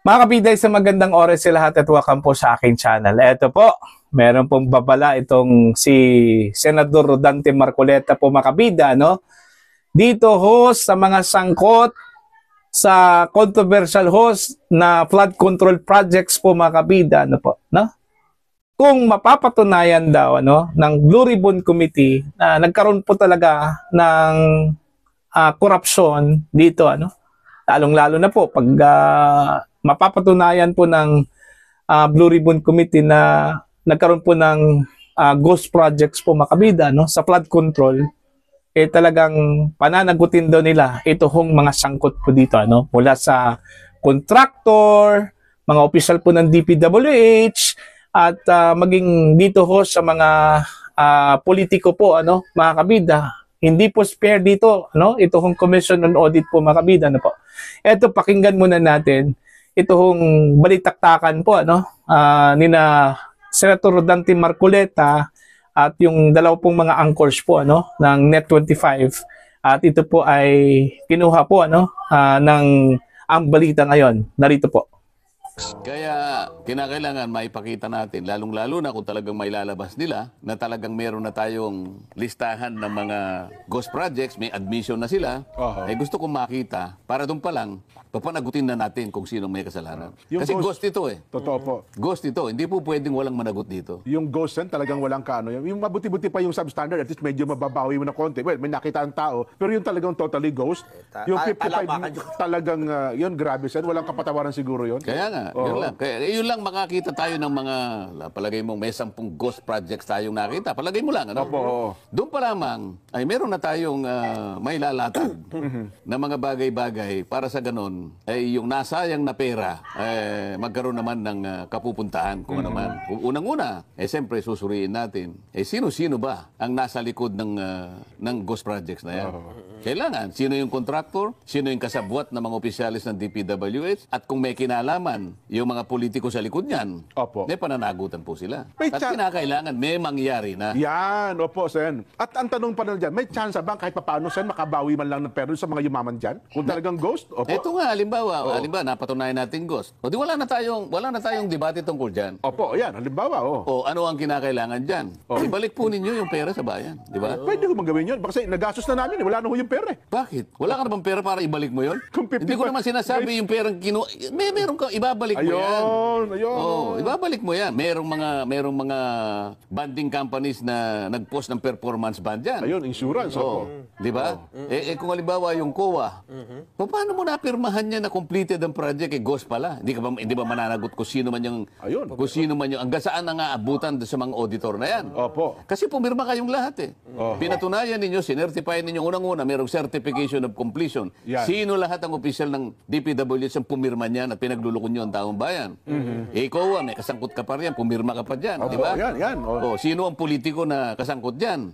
Mga kapiday, sa magandang oras sa lahat at welcome po sa aking channel. Ito po, meron pong babala itong si Senador Rodante Marcoleta po, mga kabida, no? Dito host sa mga sangkot sa controversial host na flood control projects po, mga kabida, ano po, no? Kung mapapatunayan daw ng Blue Ribbon Committee na nagkaroon po talaga ng korupsyon dito, lalong-lalo na po pag mapapatunayan po ng Blue Ribbon Committee na nagkaroon po ng ghost projects po, mga kabida, sa flood control, talagang pananagutin daw nila ito hong mga sangkot po dito, mula sa contractor, mga opisyal po ng DPWH, at maging dito ho sa mga politiko po, mga kabida. Hindi po spare dito, ito hong Commission on Audit po, mga kabida, po. Ito, pakinggan muna natin ito hong balitaktakan po, nina Senator Rodante Marcoleta at yung dalawa pong mga anchors po, ng Net25. At ito po ay kinuha po, ng ang balita ngayon. Narito po. Kaya kinakailangan maipakita natin, lalong-lalo na kung talagang may lalabas nila, na talagang meron na tayong listahan ng mga ghost projects, may admission na sila, ay gusto kong makita, para doon pa lang, papanagutin na natin kung sino may kasalanan. Kasi ghost ito eh. Totoo po. Ghost ito, hindi po pwedeng walang managot dito. Yung ghost yan, talagang walang kano. Yung mabuti-buti pa yung substandard, at least medyo mababawi mo na konti. Well, may nakita ang tao, pero yung talagang totally ghost, yung 55, talagang, yun, grabe sen. Walang kapatawaran siguro yun. Kaya nga, yun lang. Kaya yun lang makakita tayo ng mga, palagay mo, may 10 ghost projects tayong nakita. Palagay mo lang, ano? Opo. Doon pa lamang, ay meron na tayong may lalatag na mga bagay-bagay para sa ganun, ay yung nasayang na pera, magkaroon naman ng kapupuntahan kung ano man. Unang-una, siyempre susuriin natin, sino-sino ba ang nasa likod ng ghost projects na yan? Kailangan, sino yung contractor, sino yung kasabwat ng mga opisyalis ng DPWH, at kung may kinalaman yung mga politiko sa likod niyan, may pananagutan po sila. At kinakailangan may mangyari na. Yan, opo, Sen. At ang tanong pa dyan, may chance ba kahit papaano, Sen, makabawi man lang ng pera sa mga yumaman dyan? Kung talagang ghost? Opo. Ito nga, halimbawa, napatunayan natin ghost. O di wala na tayong debate tungkol dyan. Opo, yan, halimbawa, O ano ang kinakailangan dyan? Ibalik po ninyo yung pera sa bayan, di ba? Pwede ko magawin yun. Kasi nagastos na namin, wala na ho yung pera eh. Bakit? Wala ka na bang pera para ibalik mo yun? Hindi ko naman sinasabi yung perang meron ka, ibabalik mo yan. Ayun. Ibabalik mo yan. Merong mga banding companies na nag-post ng performance band yan. Ayun, insurance. Di ba? Kung halimbawa yung COA, paano mo napirmahan niya na completed ang project? Ghost pala. Hindi ba mananagot kung sino man yung, hanggang saan na nga abutan sa mga auditor na yan? Opo. Kasi pumirma kayong lahat eh. Pinatunayan ninyo, sinertify ninyo, unang-una, merong certification of completion. Yan. Sino lahat ang opisyal ng DPWH ang pumirma niyan at pinaglulukon nyo ang taong bayan? Ikaw, may kasangkot ka pa riyan, pumirma ka pa dyan. Di ba? Yan. Sino ang politiko na kasangkot dyan?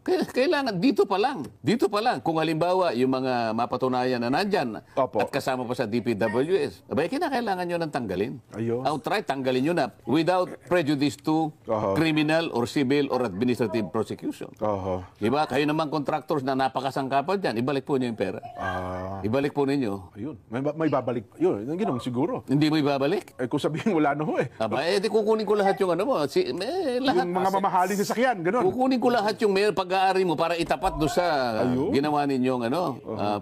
Kailangan, dito pa lang, kung halimbawa, yung mga mapatunayan na nandyan at kasama pa sa DPWS, abay, kinakailangan nyo nang tanggalin. Outright, tanggalin nyo na without prejudice to criminal or civil or administrative prosecution. Diba? Kayo naman contractors na napakasangkapan dyan, ibalik po nyo yung pera. Ibalik po ninyo. Ayun. May babalik. Yun, yung ginong siguro. Hindi mo ibabalik? Kung sabihin wala na ho eh. Di kukunin ko lahat yung ano mo. Lahat. Yung mga mamahaling sasakyan, gano'n. Kukunin ko lahat yung pag-aari mo para itapat doon sa ginawa ninyong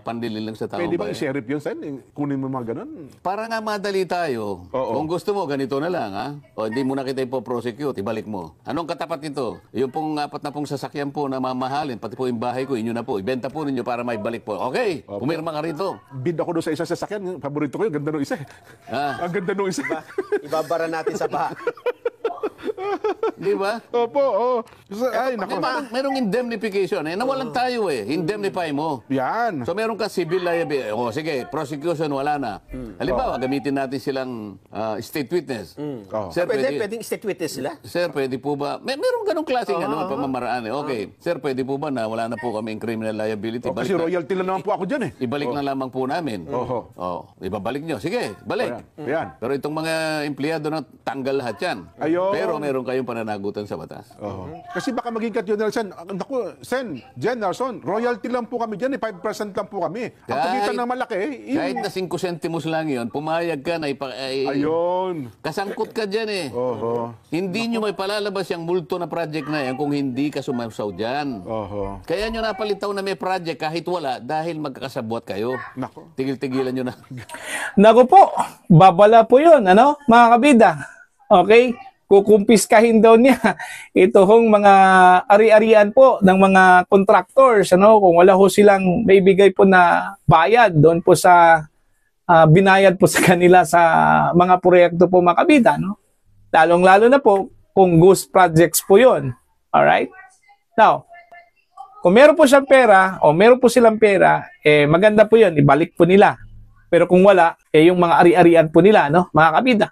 pandilin lang sa taong Pwede ba bayan. i-sheriff yun, Sen? Kunin mo mga gano'n? Para nga madali tayo. Kung gusto mo, ganito na lang, ha? O hindi mo na kita ipo-prosecute, ibalik mo. Anong katapat nito? Yung pong 4 na pong sasakyan po na mamahalin, pati po yung bahay ko, inyo na po. Ibenta po ninyo para may balik po. Okay, pumirma ka rito. Bid ako doon sa isang sasakyan. Paborito ko yun. Ganda nung isa eh. Ang ganda nung isa. Ibabara natin sa baha. Di ba? Opo. Ay, nako. Merong indemnification. Nawalan tayo eh. Indemnify mo. Yan. So meron ka civil liability. Sige, prosecution wala na. Halimbawa, gamitin natin silang state witness. Sir, Pwedeng state witness sila? Sir, pwede po ba? Meron ganong klaseng pamamaraan eh. Okay. Sir, pwede po ba na wala na po kami criminal liability? Kasi royalty lang naman po ako dyan eh. Ibalik na lamang po namin. Ibabalik nyo. Sige, balik. Yan. Pero itong mga empleyado na tanggal lahat yan. Ayun. Pero Pero meron kayong pananagutan sa batas. Kasi baka maging General Sen, naku, Sen, Jen, Nelson, royalty lang po kami dyan, 5% lang po kami. Ang pagitan ng malaki, Kahit na 5 centimos lang yun, pumayag ka na ayun. kasangkot ka dyan eh. Hindi nyo may palalabas yung multo na project na yan kung hindi ka sumausaw dyan. Kaya nyo napalitaw na may project kahit wala dahil magkakasabwat kayo. Nako. Tigil-tigilan nyo na. Naku po, babala po yun, mga kabida. Okay? Kukumpiskahin daw niya ito hong mga ari-arian po ng mga contractors, kung wala ho silang maibigay po na bayad doon po sa binayad po sa kanila sa mga proyekto po mga kabida, Lalong-lalo na po kung ghost projects po yun. Alright? Now, kung meron po siyang pera o meron po silang pera, maganda po yun, ibalik po nila. Pero kung wala, yung mga ari-arian po nila, mga kabida.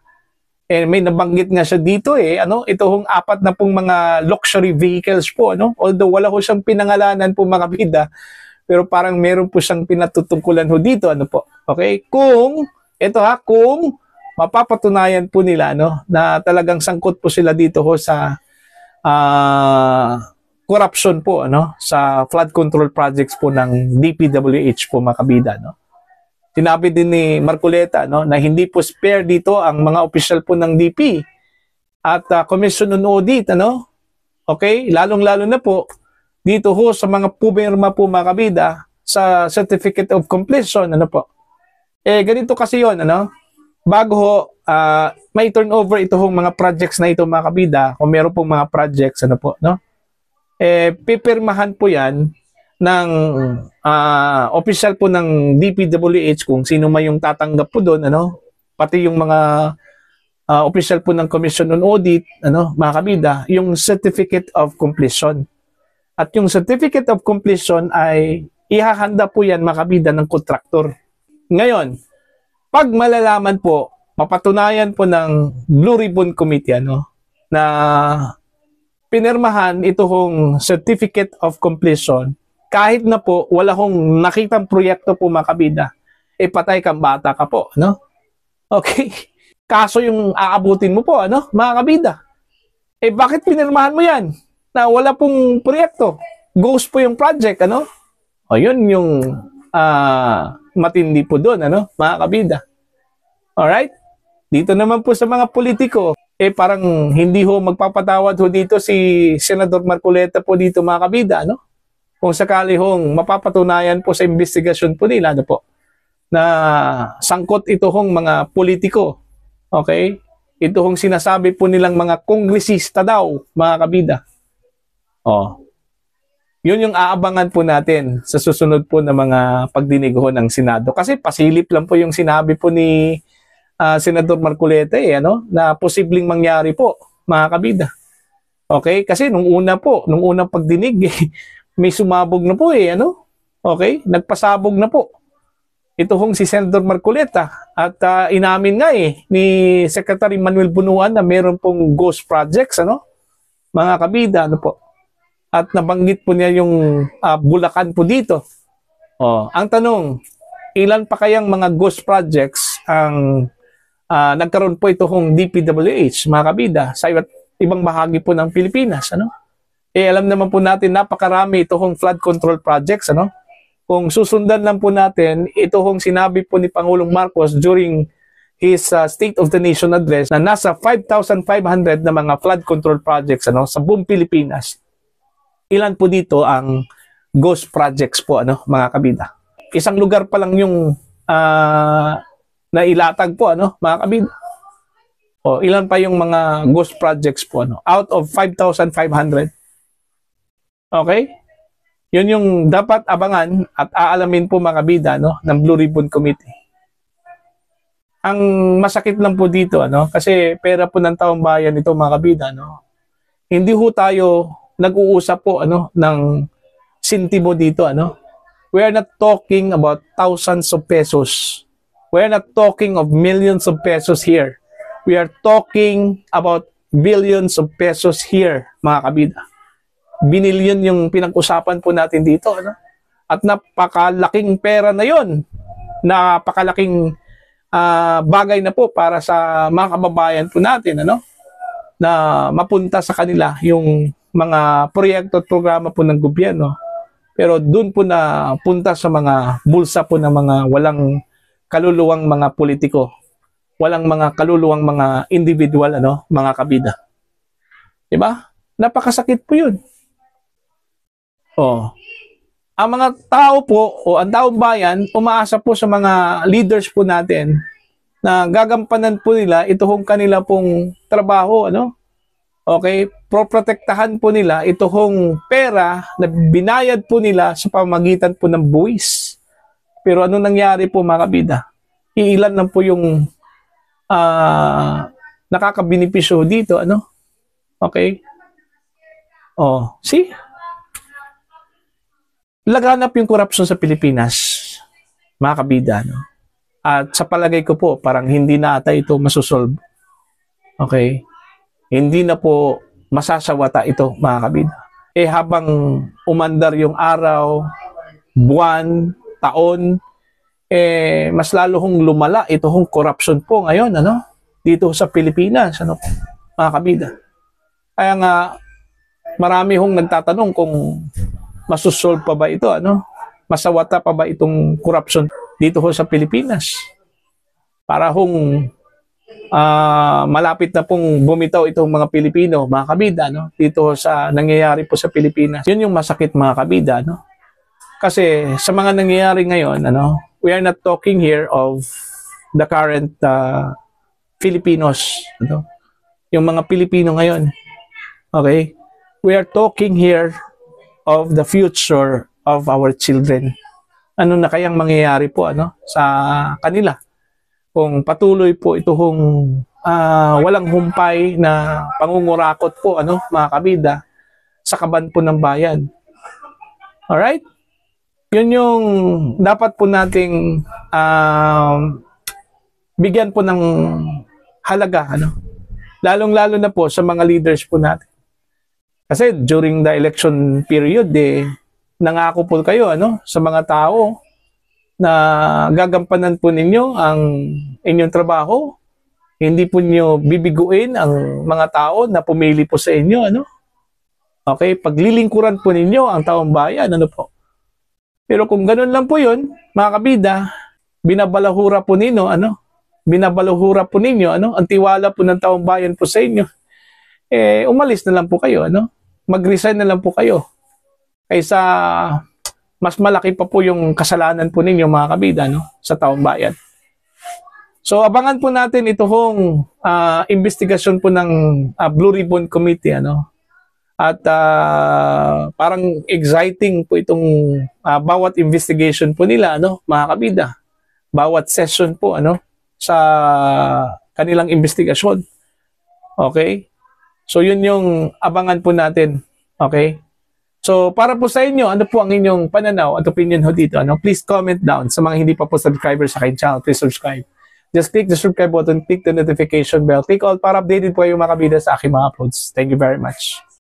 May nabanggit nga siya dito, ito hong 4 na pong mga luxury vehicles po, Although wala ho siyang pinangalanan po mga kabida, pero parang meron po siyang pinatutungkulan ho dito, po. Okay? Kung mapapatunayan po nila, na talagang sangkot po sila dito ho sa corruption po, sa flood control projects po ng DPWH po mga kabida, Sinabi din ni Marcoleta na hindi po spare dito ang mga opisyal po ng DP at Commission on Audit, Okay? Lalong-lalo na po dito ho sa mga pumirma po mga kabida sa Certificate of Completion, po. Ganito kasi 'yon, Bago ho may turnover ito hong mga projects na ito mga kabida, kung meron pong mga projects, pipirmahan po 'yan ng official po ng DPWH kung sino man yung tatanggap po doon, pati yung mga official po ng Commission on Audit, mga kabida, yung Certificate of Completion. At yung Certificate of Completion ay ihahanda po yan mga kabida ng kontraktor. Ngayon, pag malalaman po, mapatunayan po ng Blue Ribbon Committee, na pinirmahan ito hong Certificate of Completion, kahit na po wala hong nakitang proyekto po mga kabida, patay kang bata ka po, Okay? Kaso yung aabutin mo po, mga kabida. Bakit pinirmahan mo yan? Na wala pong proyekto. Ghost po yung project, Yun yung matindi po doon, mga kabida. Alright? Dito naman po sa mga politiko, parang hindi ho magpapatawad ho dito si Senador Marcoleta po dito mga kabida, Kung sakali hong mapapatunayan po sa investigasyon po nila, na sangkot ito hong mga politiko. Okay? Ito hong sinasabi po nilang mga kongresista daw, mga kabida. Yun yung aabangan po natin sa susunod po na mga pagdinig ho ng Senado. Kasi pasilip lang po yung sinabi po ni Senador Marcoleta, na posibleng mangyari po, mga kabida. Okay? Kasi nung unang pagdinig, may sumabog na po Okay? Nagpasabog na po. Ito hong si Senador Marcoleta. At inamin nga ni Secretary Manuel Bunuan na meron pong ghost projects, Mga kabida, po. At nabanggit po niya yung Bulacan po dito. Ang tanong, ilan pa kayang mga ghost projects ang nagkaroon po ito hong DPWH, mga kabida, sa ibang bahagi po ng Pilipinas, alam naman po natin, napakarami ito hong flood control projects, Kung susundan lang po natin, ito hong sinabi po ni Pangulong Marcos during his State of the Nation address na nasa 5,500 na mga flood control projects, sa buong Pilipinas. Ilan po dito ang ghost projects po, mga kabida. Isang lugar pa lang yung nailatag po, mga kabida. Ilan pa yung mga ghost projects po, out of 5,500. Okay? Yun yung dapat abangan at aalamin po mga kabida, ng Blue Ribbon Committee. Ang masakit lang po dito, kasi pera po ng taong bayan ito mga kabida, hindi ho tayo nag-uusap po ng sintimo dito, We are not talking about thousands of pesos. We are not talking of millions of pesos here. We are talking about billions of pesos here, mga kabida. Binilyon yung pinag-usapan po natin dito, At napakalaking pera na yon, napakalaking bagay na po para sa mga kababayan po natin, na mapunta sa kanila yung mga proyekto at programa po ng gobyerno. Pero doon po na punta sa mga bulsa po ng mga walang kaluluwang mga politiko, walang mga kaluluwang mga individual, mga kabida. Diba? Napakasakit po yun. Oh. Ang mga tao po, o ang taong bayan, umaasa po sa mga leaders po natin na gagampanan po nila ito hong kanila pong trabaho, Okay? Proprotektahan po nila ito hong pera na binayad po nila sa pamamagitan po ng buwis. Pero ano nangyari po mga kabida? Iilan lang po yung nakakabinipisyo dito, Okay? Oh, see? Laganap yung corruption sa Pilipinas, mga kabida, At sa palagay ko po, parang hindi na ata ito masusolve. Okay? Hindi na po masasawata ito, mga kabida. Habang umandar yung araw, buwan, taon, mas lalo hong lumala ito hong corruption po ngayon, dito sa Pilipinas, mga kabida. Kaya nga, marami hong nagtatanong kung masusolve pa ba ito, masawata pa ba itong corruption dito sa Pilipinas? Para hong malapit na pong bumitaw itong mga Pilipino, mga kabida, dito sa nangyayari po sa Pilipinas. Yun yung masakit, mga kabida, Kasi sa mga nangyayari ngayon, we are not talking here of the current Filipinos, yung mga Pilipino ngayon. Okay? We are talking here of the future of our children. Ano na kayang mangyayari po sa kanila? Kung patuloy po ito walang humpay na pangungurakot po, mga kabida, sa kaban po ng bayan. Alright? Yun yung dapat po nating bigyan po ng halaga, lalong-lalo na po sa mga leaders po natin. Kasi during the election period, nangako po kayo sa mga tao na gagampanan po ninyo ang inyong trabaho. Hindi po niyo bibiguin ang mga tao na pumili po sa inyo. Okay? Paglilingkuran po ninyo ang taong bayan. Po? Pero kung ganun lang po yun, mga kabida, binabalahura po ninyo, binabalahura po ninyo, ang tiwala po ng taong bayan po sa inyo, umalis na lang po kayo, mag-resign na lang po kayo. Kaysa mas malaki pa po yung kasalanan po ninyo, mga kabida, sa taong bayan. So, abangan po natin ito hong investigasyon po ng Blue Ribbon Committee, At parang exciting po itong bawat investigation po nila, mga kabida. Bawat session po, sa kanilang investigasyon. Okay? So, yun yung abangan po natin. Okay? So, para po sa inyo, ano po ang inyong pananaw at opinion ho dito? Please comment down. Sa mga hindi pa po subscribers sa aking channel, please subscribe. Just click the subscribe button, click the notification bell, click all para updated po kayo mga kabida sa aking mga uploads. Thank you very much.